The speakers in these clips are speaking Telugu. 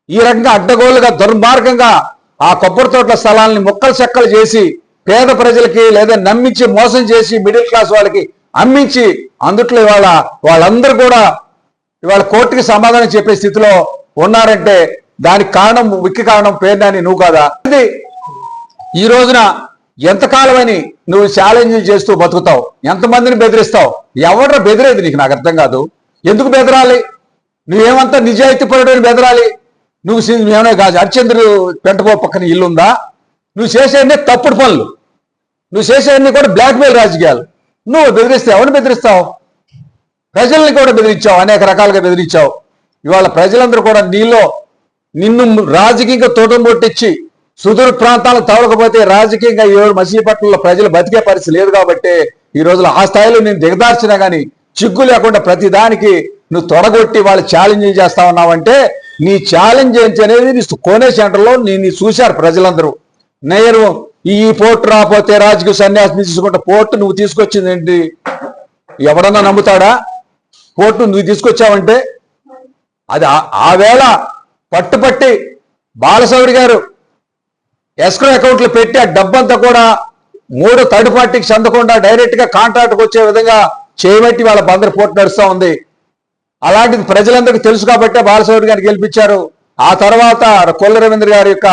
ఈ రకంగా అడ్డగోలుగా దుర్మార్గంగా ఆ కొబ్బరి తోటల స్థలాల్ని ముక్కలు చెక్కలు చేసి పేద ప్రజలకి లేదా నమ్మించి మోసం చేసి మిడిల్ క్లాస్ వాళ్ళకి అమ్మించి అందుట్లో ఇవాళ వాళ్ళందరూ కూడా ఇవాళ కోర్టుకి సమాధానం చెప్పే స్థితిలో ఉన్నారంటే దానికి కారణం ముఖ్య కారణం పేర్నాని నువ్వు కాదా? ఈ రోజున ఎంతకాలమని నువ్వు ఛాలెంజ్ చేస్తూ బతుకుతావు? ఎంతమందిని బెదిరిస్తావు? ఎవడ్రా బెదిరేది నీకు? నాకు అర్థం కాదు. ఎందుకు బెదరాలి? నువ్వేమంతా నిజాయితీ పరుడని బెదరాలి? నువ్వు ఏమైనా కాదు హరిశ్చంద్రుడు పెంటపో పక్కన ఇల్లుందా? నువ్వు చేసేవన్నీ తప్పుడు పనులు, నువ్వు చేసేవన్నీ కూడా బ్లాక్మెయిల్ రాజకీయాలు. నువ్వు బెదిరిస్తే ఎవరిని బెదిరిస్తావు? ప్రజల్ని కూడా బెదిరించావు, అనేక రకాలుగా బెదిరించావు. ఇవాళ ప్రజలందరూ కూడా నిన్ను రాజకీయంగా తోటం పొట్టించి సుదూర ప్రాంతాలకు తవలకపోతే రాజకీయంగా ఈ రోజు మసీపట్నంలో ప్రజలు బతికే పరిస్థితి లేదు కాబట్టి ఈ రోజులో ఆ స్థాయిలో నేను దిగదార్చినా కానీ చిగ్గు లేకుండా ప్రతి దానికి నువ్వు తొడగొట్టి వాళ్ళు ఛాలెంజ్ చేస్తా ఉన్నావంటే నీ ఛాలెంజ్ ఏంటి అనేది నీ కోనే సెంటర్లో నీ చూశారు ప్రజలందరూ. నేను ఈ పోర్టు రాకపోతే రాజకీయ సన్యాసం తీసుకుంటే పోర్టు నువ్వు తీసుకొచ్చింది ఏంటి? ఎవడన్నా నమ్ముతాడా? పోర్టు నువ్వు తీసుకొచ్చావంటే అది ఆ వేళ పట్టుపట్టి బాలశౌరి గారు ఎస్క్రో అకౌంట్లు పెట్టి ఆ డబ్బంతా కూడా 3 థర్డ్ పార్టీకి చెందకుండా డైరెక్ట్ గా కాంట్రాక్ట్కి వచ్చే విధంగా చేయబట్టి వాళ్ళ బందరు పోర్టు నడుస్తూ ఉంది. అలాంటిది ప్రజలందరికీ తెలుసు కాబట్టే బాలశౌరి గారిని గెలిపించారు. ఆ తర్వాత కొల్లు రవీంద్ర గారి యొక్క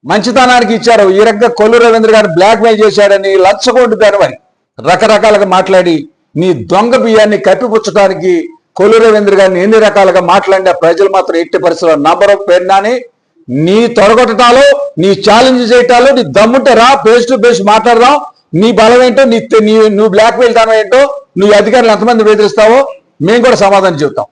మంచితనానికి ఇచ్చారు. ఈ రకంగా కొల్లు రవీంద్ర గారిని బ్లాక్మెయిల్ చేశాడని లంచగొండిపోయారు అని రకరకాలుగా మాట్లాడి నీ దొంగ బియ్యాన్ని కప్పిపుచ్చడానికి కొల్లు రవీంద్ర గారిని ఎన్ని రకాలుగా మాట్లాడినా ప్రజలు మాత్రం ఎట్టి పరిస్థితుల్లో నంబర్ పేర్నాని నీ తొడగొట్టటాలు, నీ ఛాలెంజ్ చేయటాలు, నీ దమ్ముంటే రా, ఫేస్ టు ఫేస్ మాట్లాడదాం. నీ బలం ఏంటో, నువ్వు బ్లాక్మెయిల్ దానం ఏంటో, నువ్వు అధికారులు ఎంతమంది బెదిరిస్తావో మేము కూడా సమాధానం చెబుతాం.